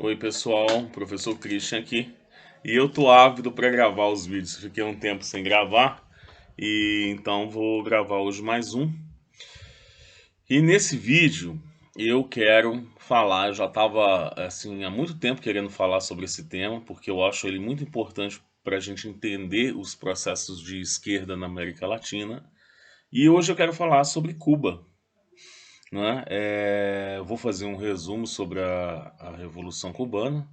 Oi pessoal, professor Christian aqui. E eu tô ávido para gravar os vídeos. Fiquei um tempo sem gravar e então vou gravar hoje mais um. E nesse vídeo eu quero falar, eu já estava assim há muito tempo querendo falar sobre esse tema, porque eu acho ele muito importante para a gente entender os processos de esquerda na América Latina. E hoje eu quero falar sobre Cuba, né? Vou fazer um resumo sobre a Revolução Cubana,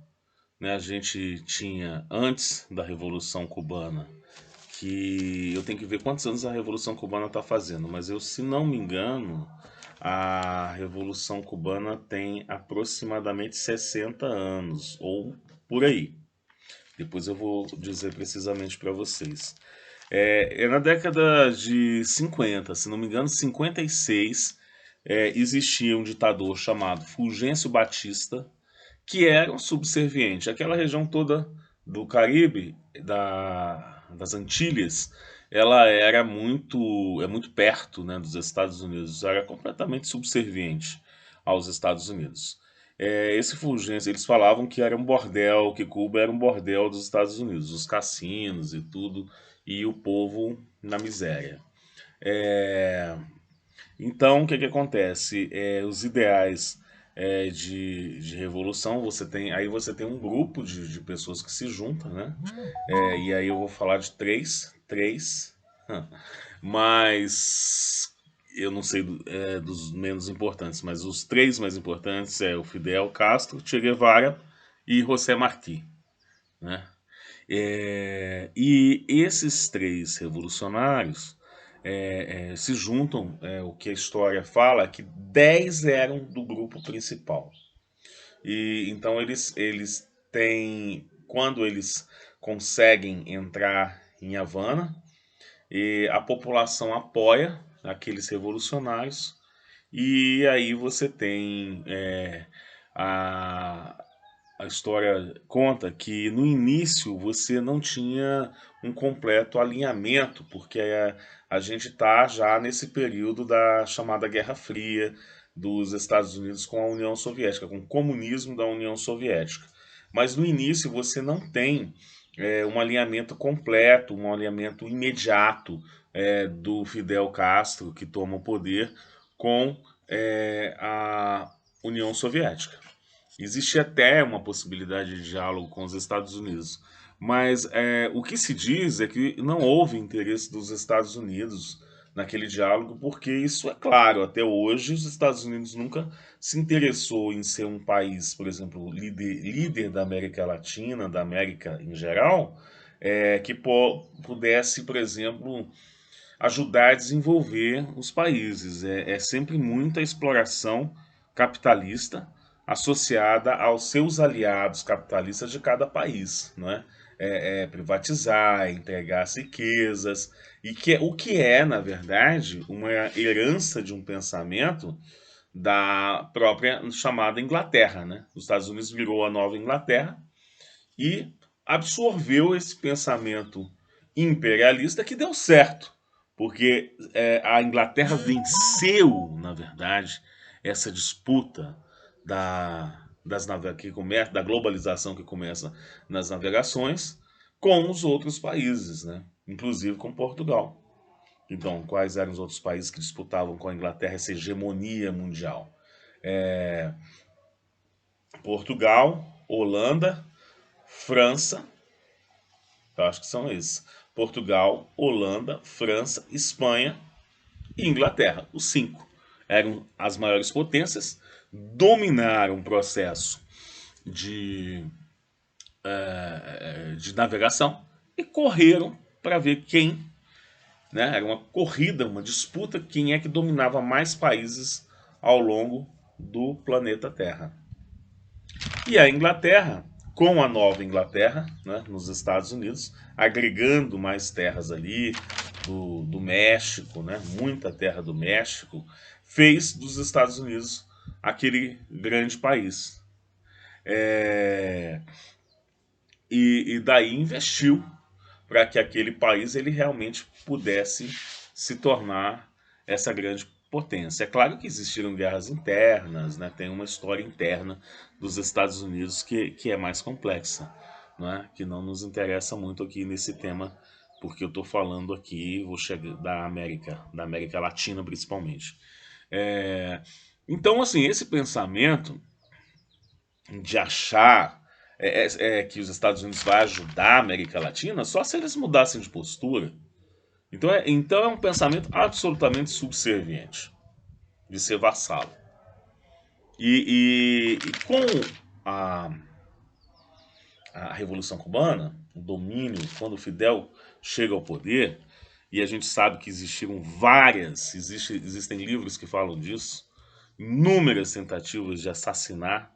né? A gente tinha antes da Revolução Cubana, que eu tenho que ver quantos anos a Revolução Cubana está fazendo, mas eu, se não me engano, a Revolução Cubana tem aproximadamente 60 anos, ou por aí. Depois eu vou dizer precisamente para vocês. É na década de 50, se não me engano, 56, existia um ditador chamado Fulgêncio Batista, que eram subservientes. Aquela região toda do Caribe, das Antilhas, ela era muito perto, né, dos Estados Unidos, era completamente subserviente aos Estados Unidos. Esse Fulgêncio, eles falavam que era um bordel, que Cuba era um bordel dos Estados Unidos, os cassinos e tudo, e o povo na miséria. É, então, o que que acontece? Os ideais de revolução, você tem um grupo de pessoas que se juntam, né? E aí eu vou falar de três, mas eu não sei dos menos importantes, mas os três mais importantes é o Fidel Castro, Che Guevara e José Martí, né? E esses três revolucionários se juntam, o que a história fala, é que 10 eram do grupo principal. E então eles têm, quando eles conseguem entrar em Havana, e a população apoia aqueles revolucionários, e aí você tem a, a história conta que no início você não tinha um completo alinhamento, porque a gente está já nesse período da chamada Guerra Fria dos Estados Unidos com a União Soviética, com o comunismo da União Soviética. Mas no início você não tem um alinhamento completo, um alinhamento imediato do Fidel Castro, que toma o poder, com a União Soviética. Existe até uma possibilidade de diálogo com os Estados Unidos, mas o que se diz é que não houve interesse dos Estados Unidos naquele diálogo, porque isso é claro, até hoje os Estados Unidos nunca se interessou em ser um país, por exemplo, líder da América Latina, da América em geral, que pudesse, por exemplo, ajudar a desenvolver os países. É sempre muita exploração capitalista associada aos seus aliados capitalistas de cada país, não é? Privatizar, entregar as riquezas, e o que é, na verdade, uma herança de um pensamento da própria chamada Inglaterra, né? Os Estados Unidos virou a nova Inglaterra e absorveu esse pensamento imperialista que deu certo, porque a Inglaterra venceu, na verdade, essa disputa da globalização que começa nas navegações com os outros países, né? Inclusive com Portugal. Então, quais eram os outros países que disputavam com a Inglaterra essa hegemonia mundial? Portugal, Holanda, França. Eu acho que são esses: Portugal, Holanda, França, Espanha e Inglaterra. Os cinco eram as maiores potências, dominaram o processo de, de navegação e correram para ver quem, né, era uma corrida, uma disputa, quem é que dominava mais países ao longo do planeta Terra. E a Inglaterra, com a nova Inglaterra, né, nos Estados Unidos, agregando mais terras ali do México, né, muita terra do México, fez dos Estados Unidos aquele grande país. É, e daí investiu para que aquele país ele realmente pudesse se tornar essa grande potência. É claro que existiram guerras internas, né? Tem uma história interna dos Estados Unidos que é mais complexa, né? Que não nos interessa muito aqui nesse tema, porque eu estou falando aqui, vou chegar da América Latina principalmente. É, então, assim, esse pensamento de achar que os Estados Unidos vai ajudar a América Latina só se eles mudassem de postura. Então é um pensamento absolutamente subserviente, de ser vassalo. E com a, a Revolução Cubana, o domínio, quando o Fidel chega ao poder, e a gente sabe que existem livros que falam disso, inúmeras tentativas de assassinar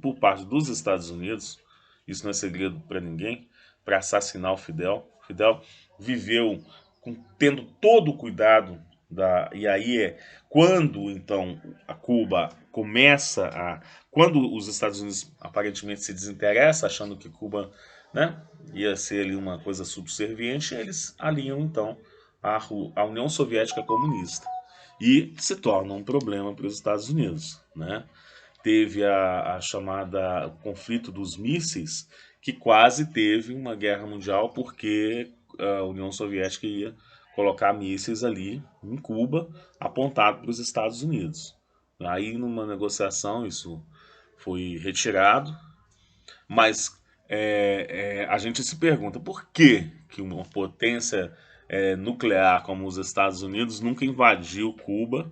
por parte dos Estados Unidos, isso não é segredo para ninguém, para assassinar o Fidel. O Fidel viveu tendo todo o cuidado e aí é quando então a Cuba começa a quando os Estados Unidos aparentemente se desinteressa achando que Cuba, né, ia ser ali uma coisa subserviente, eles alinham então a União Soviética Comunista e se torna um problema para os Estados Unidos, né? Teve a chamada conflito dos mísseis, que quase teve uma guerra mundial porque a União Soviética ia colocar mísseis ali em Cuba, apontado para os Estados Unidos. Aí, numa negociação, isso foi retirado, mas a gente se pergunta por que uma potência nuclear como os Estados Unidos nunca invadiu Cuba,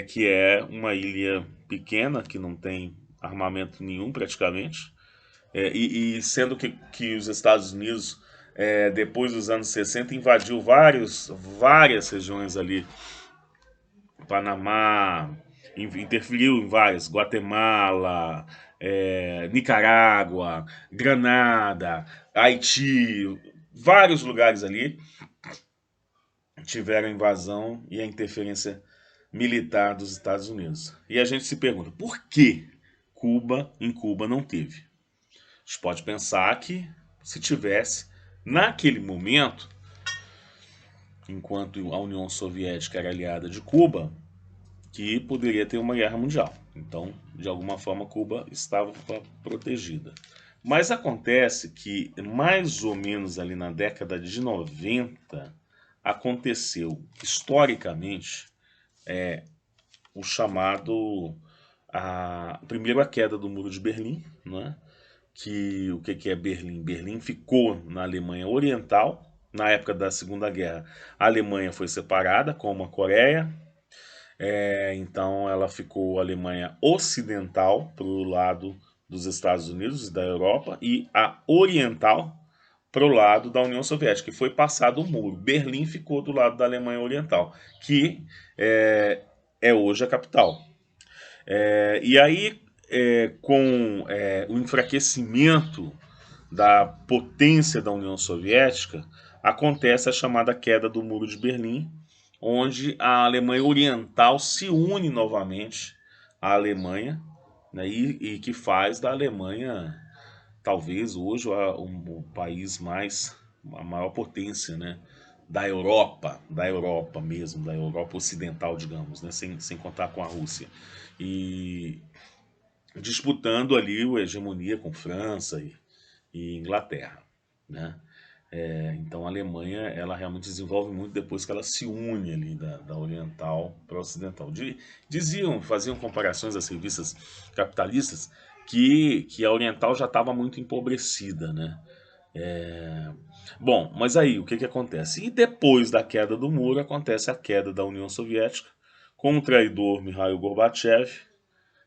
que é uma ilha pequena, que não tem armamento nenhum praticamente, e sendo que os Estados Unidos, depois dos anos 60, invadiu várias regiões ali, Panamá, interferiu em várias, Guatemala, Nicarágua, Granada, Haiti, vários lugares ali tiveram invasão e a interferência militar dos Estados Unidos. E a gente se pergunta, por que em Cuba não teve? A gente pode pensar que se tivesse, naquele momento, enquanto a União Soviética era aliada de Cuba, que poderia ter uma guerra mundial. Então, de alguma forma, Cuba estava protegida. Mas acontece que, mais ou menos ali na década de 90, aconteceu, historicamente, o chamado primeiro a queda do Muro de Berlim, né? O que é Berlim? Berlim ficou na Alemanha Oriental. Na época da Segunda Guerra, a Alemanha foi separada, como a Coreia. Então ela ficou a Alemanha Ocidental para o lado dos Estados Unidos e da Europa e a Oriental para o lado da União Soviética, que foi passado o muro. Berlim ficou do lado da Alemanha Oriental, que é hoje a capital. E aí, com o enfraquecimento da potência da União Soviética, acontece a chamada queda do Muro de Berlim, onde a Alemanha Oriental se une novamente à Alemanha, né, e que faz da Alemanha, talvez hoje, o país a maior potência, né, da Europa mesmo, da Europa Ocidental, digamos, né, sem contar com a Rússia. E disputando ali a hegemonia com França e Inglaterra, né? Então a Alemanha ela realmente desenvolve muito depois que ela se une ali da oriental para a ocidental. Faziam comparações às revistas capitalistas que a oriental já estava muito empobrecida, né? Bom, mas aí o que acontece? E depois da queda do muro acontece a queda da União Soviética com o traidor Mikhail Gorbachev,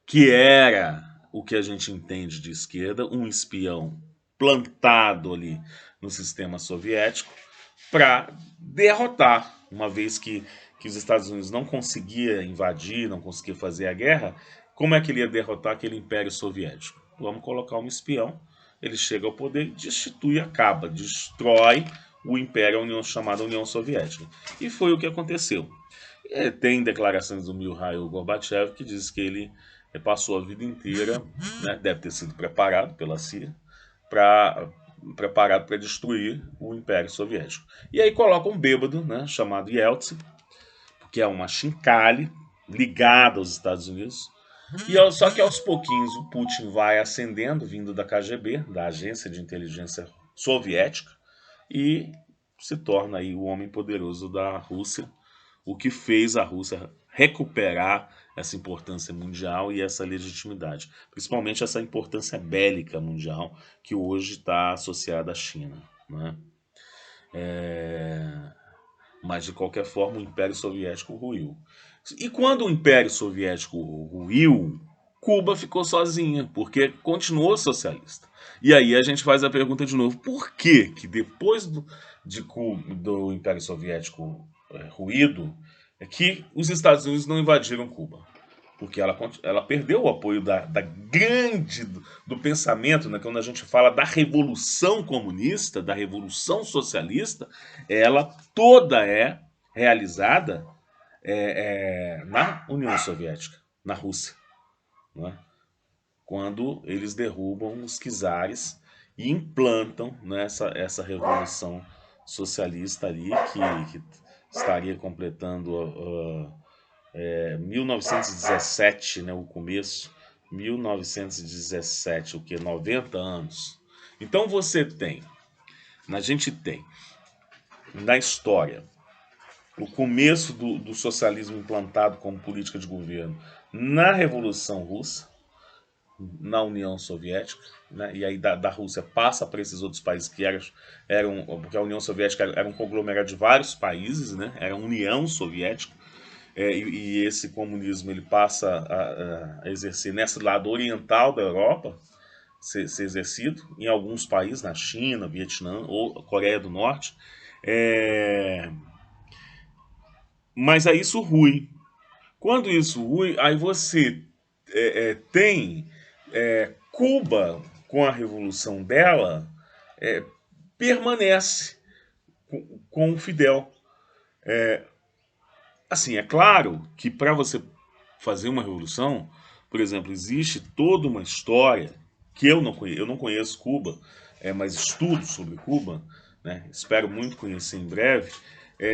que era o que a gente entende de esquerda, um espião plantado ali no sistema soviético para derrotar, uma vez que os Estados Unidos não conseguia invadir, não conseguia fazer a guerra, como é que ele ia derrotar aquele império soviético? Vamos colocar um espião, ele chega ao poder, destitui, acaba, destrói o império, chamada União Soviética. E foi o que aconteceu. Tem declarações do Mikhail Gorbachev que diz que ele passou a vida inteira, né, deve ter sido preparado pela CIA, preparado para destruir o Império Soviético. E aí coloca um bêbado, né, chamado Yeltsin, que é uma chincalhe ligada aos Estados Unidos. Só que aos pouquinhos o Putin vai ascendendo, vindo da KGB, da Agência de Inteligência Soviética, e se torna aí o homem poderoso da Rússia, o que fez a Rússia recuperar essa importância mundial e essa legitimidade, principalmente essa importância bélica mundial que hoje está associada à China, né? Mas de qualquer forma o Império Soviético ruiu. E quando o Império Soviético ruiu, Cuba ficou sozinha, porque continuou socialista. E aí a gente faz a pergunta de novo: por que depois do Império Soviético ruído, é que os Estados Unidos não invadiram Cuba? Porque ela perdeu o apoio da grande do pensamento, né? Quando a gente fala da revolução comunista, da revolução socialista, ela toda é realizada na União Soviética, na Rússia, né? Quando eles derrubam os czares e implantam, né, essa revolução socialista ali que estaria completando 1917, né, o começo, 1917, o que? 90 anos. Então a gente tem na história o começo do socialismo implantado como política de governo na Revolução Russa, na União Soviética, né? E aí da Rússia passa para esses outros países que eram porque a União Soviética era um conglomerado de vários países, né? Era a União Soviética. E esse comunismo ele passa a exercer nesse lado oriental da Europa, ser exercido em alguns países, na China, Vietnã ou Coreia do Norte. Mas aí isso rui. Quando isso rui, aí você tem Cuba, com a revolução dela, permanece com o Fidel. Assim, é claro que para você fazer uma revolução, por exemplo, existe toda uma história que eu não conheço Cuba, mas estudo sobre Cuba, né? Espero muito conhecer em breve,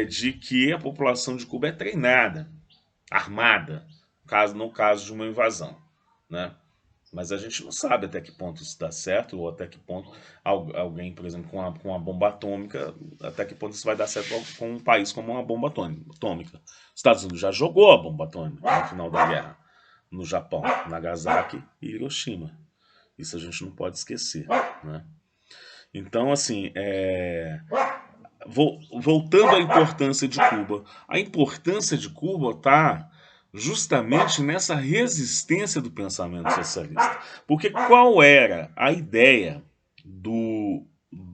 de que a população de Cuba é treinada, armada, no caso de uma invasão, né? Mas a gente não sabe até que ponto isso dá certo, ou até que ponto alguém, por exemplo, com uma bomba atômica, até que ponto isso vai dar certo com um país como uma bomba atômica. Os Estados Unidos já jogou a bomba atômica no final da guerra, no Japão, Nagasaki e Hiroshima. Isso a gente não pode esquecer, né? Então, assim, voltando à importância de Cuba. A importância de Cuba está justamente nessa resistência do pensamento socialista. Porque qual era a ideia do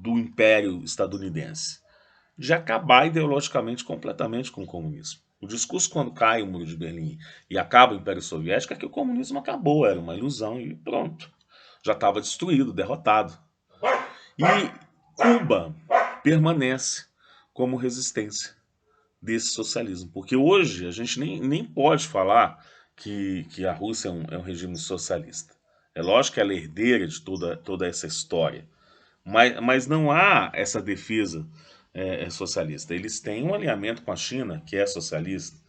Império Estadunidense? De acabar ideologicamente completamente com o comunismo. O discurso quando cai o Muro de Berlim e acaba o Império Soviético é que o comunismo acabou, era uma ilusão e pronto. Já estava destruído, derrotado. E Cuba permanece como resistência desse socialismo. Porque hoje a gente nem pode falar que a Rússia é um regime socialista. É lógico que ela é herdeira de toda essa história. Mas não há essa defesa socialista. Eles têm um alinhamento com a China, que é socialista,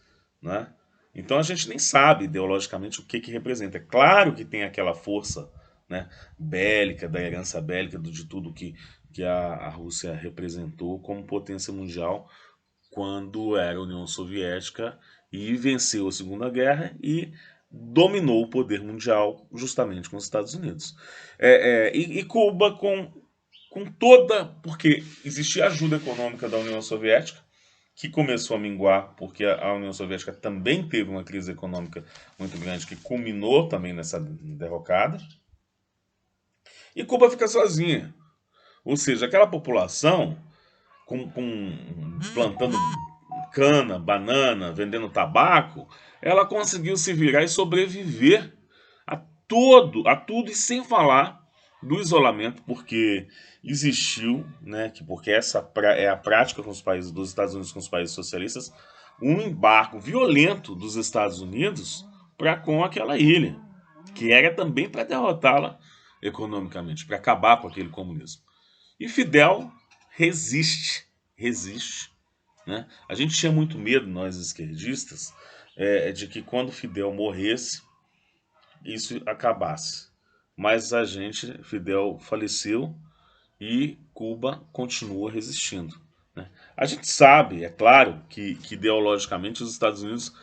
né? Então a gente nem sabe ideologicamente o que representa. É claro que tem aquela força, né, bélica, da herança bélica, de tudo que a Rússia representou como potência mundial quando era a União Soviética e venceu a Segunda Guerra e dominou o poder mundial justamente com os Estados Unidos. E Cuba com toda... Porque existia ajuda econômica da União Soviética, que começou a minguar, porque a União Soviética também teve uma crise econômica muito grande, que culminou também nessa derrocada. E Cuba fica sozinha. Ou seja, aquela população plantando cana, banana, vendendo tabaco, ela conseguiu se virar e sobreviver a tudo e sem falar do isolamento, porque existiu, né, porque essa é a prática com os países dos Estados Unidos com os países socialistas, um embargo violento dos Estados Unidos para com aquela ilha, que era também para derrotá-la economicamente, para acabar com aquele comunismo. E Fidel resiste, né? A gente tinha muito medo, nós esquerdistas, de que quando Fidel morresse, isso acabasse. Mas Fidel faleceu e Cuba continua resistindo, né? A gente sabe, é claro, que ideologicamente os Estados Unidos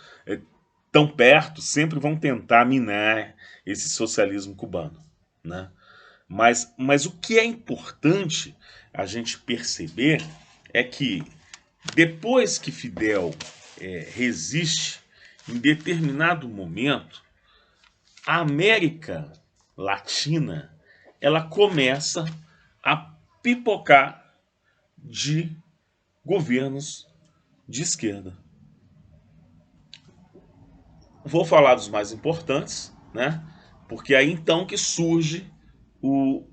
tão perto sempre vão tentar minar esse socialismo cubano, né? Mas o que é importante a gente perceber é que depois que Fidel resiste, em determinado momento, a América Latina ela começa a pipocar de governos de esquerda. Vou falar dos mais importantes, né? Porque é aí então que surge o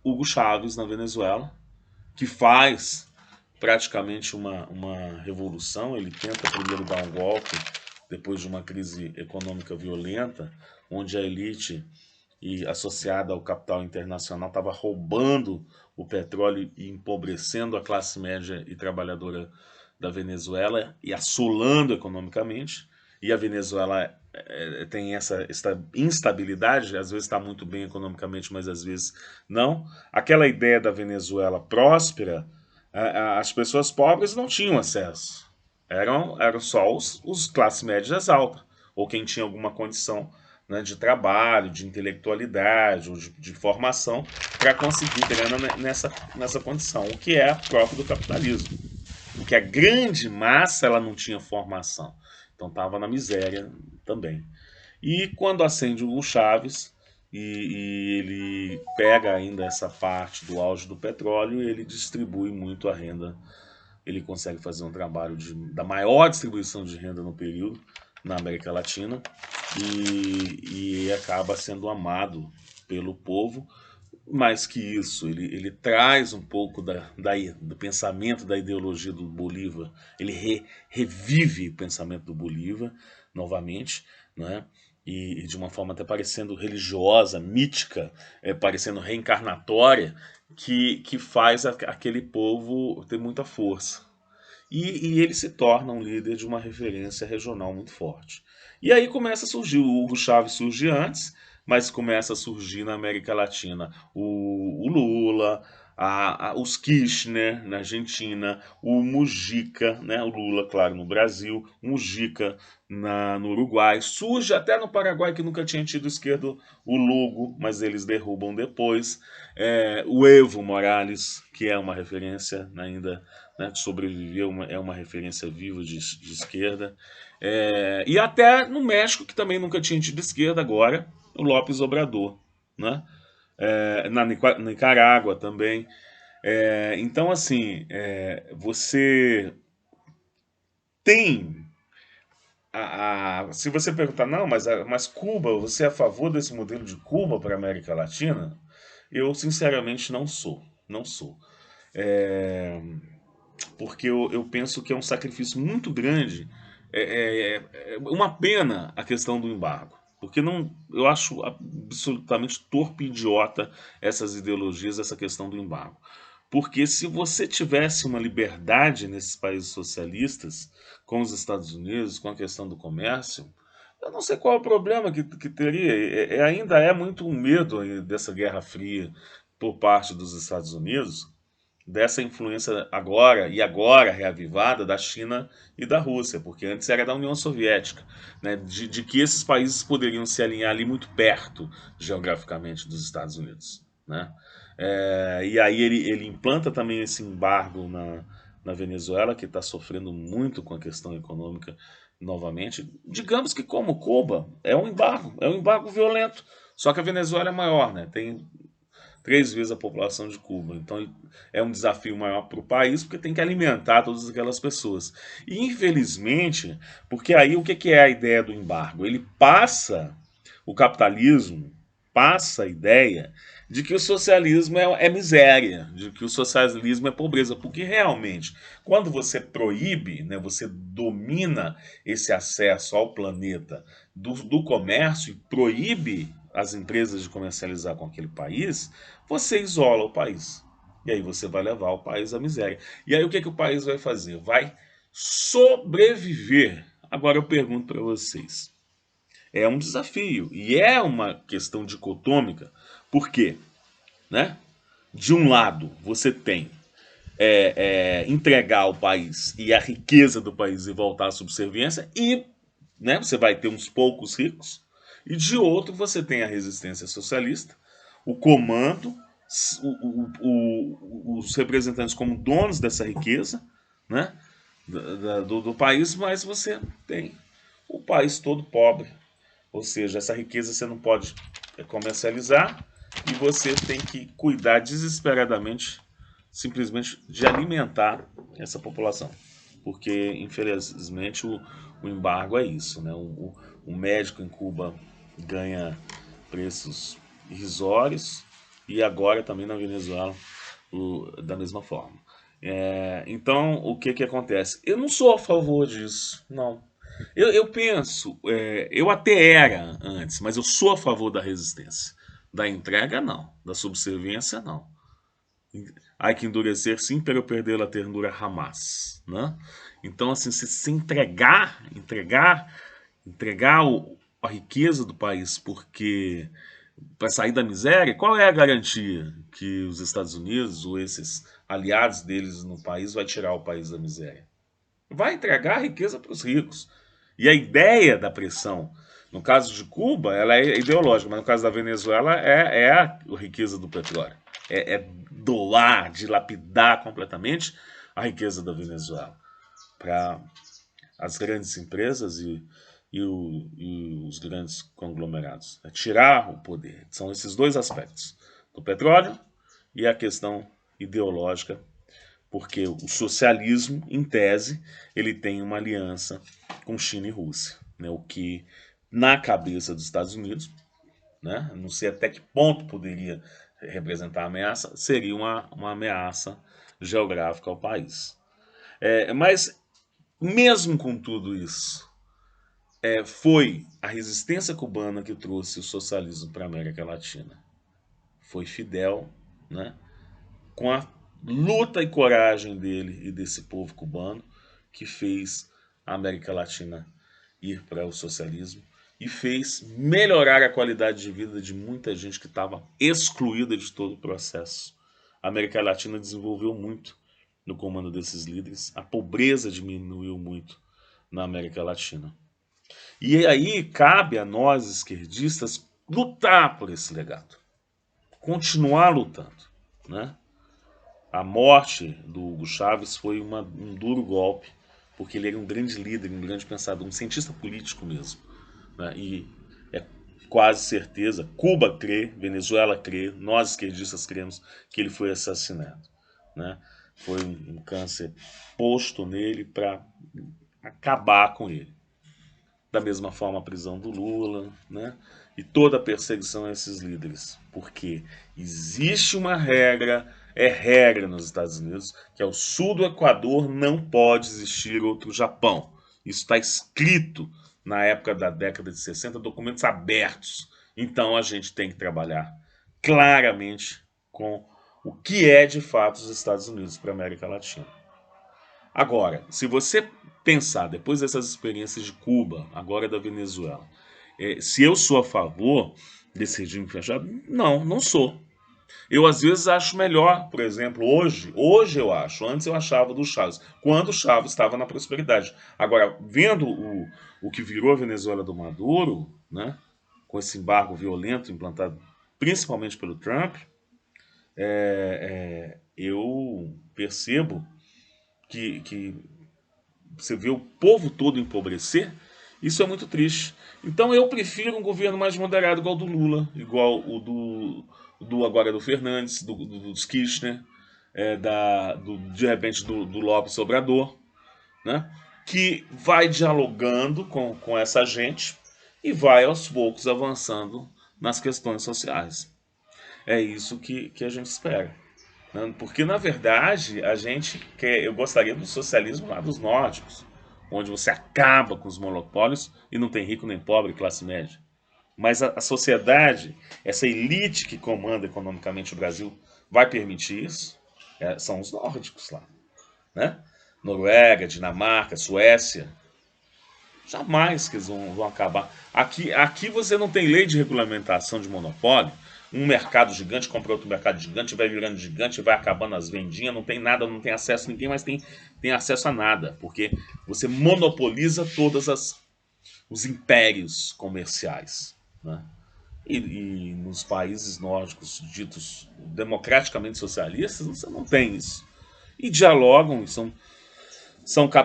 Hugo Chávez na Venezuela, que faz praticamente uma revolução. Ele tenta primeiro dar um golpe depois de uma crise econômica violenta, onde a elite e associada ao capital internacional estava roubando o petróleo e empobrecendo a classe média e trabalhadora da Venezuela e assolando economicamente. E a Venezuela tem essa instabilidade, às vezes está muito bem economicamente, mas às vezes não. Aquela ideia da Venezuela próspera, as pessoas pobres não tinham acesso. Eram só os classes médias altas, ou quem tinha alguma condição, né, de trabalho, de intelectualidade, ou de formação, para conseguir grana nessa condição, o que é próprio do capitalismo. Porque a grande massa ela não tinha formação, então estava na miséria também. E quando acende o Chaves e ele pega ainda essa parte do auge do petróleo, ele distribui muito a renda. Ele consegue fazer um trabalho da maior distribuição de renda no período na América Latina e acaba sendo amado pelo povo. Mais que isso, ele traz um pouco do pensamento, da ideologia do Bolívar, ele revive o pensamento do Bolívar novamente, né? E de uma forma até parecendo religiosa, mítica, parecendo reencarnatória, que faz aquele povo ter muita força. E ele se torna um líder de uma referência regional muito forte. E aí começa a surgir, o Hugo Chávez surge antes, mas começa a surgir na América Latina o Lula, os Kirchner na Argentina, o Mujica, né, o Lula, claro, no Brasil, o Mujica no Uruguai, surge até no Paraguai, que nunca tinha tido esquerdo, o Lugo, mas eles derrubam depois, o Evo Morales, que é uma referência, né, ainda, né, sobreviveu, é uma referência viva de esquerda, e até no México, que também nunca tinha tido esquerda, agora, o López Obrador, né? Na Nicarágua também. Então, assim, você tem. Se você perguntar, não, mas Cuba, você é a favor desse modelo de Cuba para a América Latina? Eu, sinceramente, não sou. Não sou. É, porque eu penso que é um sacrifício muito grande. É uma pena a questão do embargo. Porque não, eu acho absolutamente torpe e idiota essas ideologias, essa questão do embargo. Porque se você tivesse uma liberdade nesses países socialistas, com os Estados Unidos, com a questão do comércio, eu não sei qual é o problema que teria. Ainda é muito um medo aí dessa Guerra Fria por parte dos Estados Unidos, dessa influência agora reavivada da China e da Rússia, porque antes era da União Soviética, né, de que esses países poderiam se alinhar ali muito perto geograficamente dos Estados Unidos, né? E aí ele implanta também esse embargo na Venezuela, que está sofrendo muito com a questão econômica novamente. Digamos que como Cuba, é um embargo violento, só que a Venezuela é maior, né? Tem 3 vezes a população de Cuba. Então é um desafio maior para o país, porque tem que alimentar todas aquelas pessoas. E infelizmente, porque aí o que é a ideia do embargo? Ele passa, o capitalismo passa a ideia de que o socialismo é miséria, de que o socialismo é pobreza, porque realmente, quando você proíbe, né, você domina esse acesso ao planeta do comércio e proíbe as empresas de comercializar com aquele país, você isola o país. E aí você vai levar o país à miséria. E aí o que o país vai fazer? Vai sobreviver. Agora eu pergunto para vocês, é um desafio e é uma questão dicotômica, por quê? Né? De um lado, você tem entregar o país e a riqueza do país e voltar à subserviência, e né, você vai ter uns poucos ricos, e de outro você tem a resistência socialista, o comando, os representantes como donos dessa riqueza, né, do país, mas você tem o país todo pobre. Ou seja, essa riqueza você não pode comercializar e você tem que cuidar desesperadamente, simplesmente, de alimentar essa população. Porque, infelizmente, o embargo é isso. Né? O médico em Cuba ganha preços irrisórios e agora também na Venezuela da mesma forma. Então, o que, que acontece? Eu não sou a favor disso, não. Eu penso, eu até era antes, mas eu sou a favor da resistência. Da entrega, não. Da subserviência, não. Há que endurecer, sim, para perder a ternura jamais. Né? Então, assim, se entregar a riqueza do país porque para sair da miséria, qual é a garantia que os Estados Unidos ou esses aliados deles no país vai tirar o país da miséria? Vai entregar a riqueza para os ricos. E a ideia da pressão, no caso de Cuba, ela é ideológica, mas no caso da Venezuela é a riqueza do petróleo. É doar, dilapidar completamente a riqueza da Venezuela para as grandes empresas e os grandes conglomerados. É tirar o poder. São esses dois aspectos, do petróleo e a questão ideológica, porque o socialismo, em tese, ele tem uma aliança com China e Rússia, né? O que, na cabeça dos Estados Unidos, né? Não sei até que ponto poderia representar ameaça, seria uma ameaça geográfica ao país. Mas, mesmo com tudo isso, foi a resistência cubana que trouxe o socialismo para a América Latina. Foi Fidel, né? Com a luta e coragem dele e desse povo cubano que fez a América Latina ir para o socialismo e fez melhorar a qualidade de vida de muita gente que estava excluída de todo o processo. A América Latina desenvolveu muito no comando desses líderes, a pobreza diminuiu muito na América Latina. E aí cabe a nós, esquerdistas, lutar por esse legado, continuar lutando, né? A morte do Hugo Chávez foi um duro golpe, porque ele era um grande líder, um grande pensador, um cientista político mesmo. Né? E é quase certeza, Cuba crê, Venezuela crê, nós esquerdistas cremos que ele foi assassinado. Né? Foi um câncer posto nele para acabar com ele. Da mesma forma a prisão do Lula, né? E toda a perseguição a esses líderes. Porque existe uma regra, é regra nos Estados Unidos, que ao sul do Equador não pode existir outro Japão. Isso está escrito na época da década de 60, documentos abertos. Então a gente tem que trabalhar claramente com o que é de fato os Estados Unidos para a América Latina. Agora, se você pensar, depois dessas experiências de Cuba, agora da Venezuela, se eu sou a favor desse regime fechado, não, não sou. Eu às vezes acho melhor, por exemplo, hoje eu acho, antes eu achava do Chaves, quando o Chaves estava na prosperidade. Agora, vendo o que virou a Venezuela do Maduro, né, com esse embargo violento implantado principalmente pelo Trump, eu percebo que você vê o povo todo empobrecer, isso é muito triste. Então eu prefiro um governo mais moderado, igual o do Lula, igual o do agora do Fernandes, dos Kirchner, de repente do Lopes Obrador, né? Que vai dialogando com essa gente e vai aos poucos avançando nas questões sociais. É isso que a gente espera. Né? Porque, na verdade, a gente quer. Eu gostaria do socialismo lá dos nórdicos, onde você acaba com os monopólios e não tem rico nem pobre, classe média. Mas a sociedade, essa elite que comanda economicamente o Brasil, vai permitir isso? São os nórdicos lá. Né? Noruega, Dinamarca, Suécia. Jamais que eles vão acabar. Aqui você não tem lei de regulamentação de monopólio. Um mercado gigante compra outro mercado gigante, vai virando gigante, vai acabando as vendinhas, não tem nada, não tem acesso, ninguém mais tem acesso a nada, porque você monopoliza todos os impérios comerciais. Né? E nos países nórdicos ditos democraticamente socialistas, você não tem isso. E dialogam, são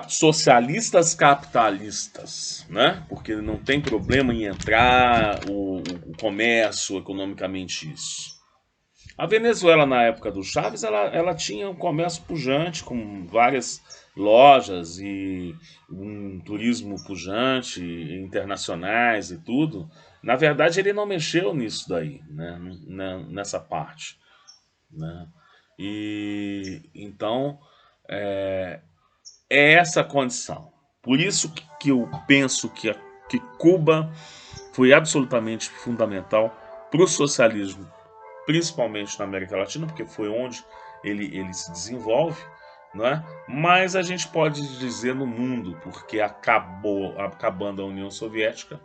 socialistas capitalistas, né? Porque não tem problema em entrar o comércio economicamente isso. A Venezuela, na época do Chávez, ela tinha um comércio pujante, com várias lojas e um turismo pujante, internacionais e tudo. Na verdade, ele não mexeu nisso daí, né? Nessa parte. Né? E então é essa a condição. Por isso que eu penso que Cuba foi absolutamente fundamental para o socialismo, principalmente na América Latina, porque foi onde ele se desenvolve, não é? Mas a gente pode dizer no mundo, porque acabando a União Soviética,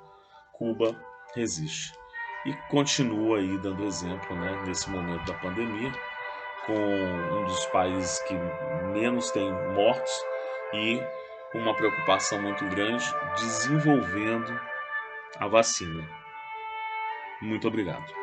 Cuba resiste. E continua aí dando exemplo, né, nesse momento da pandemia, com um dos países que menos tem mortos e uma preocupação muito grande desenvolvendo a vacina. Muito obrigado.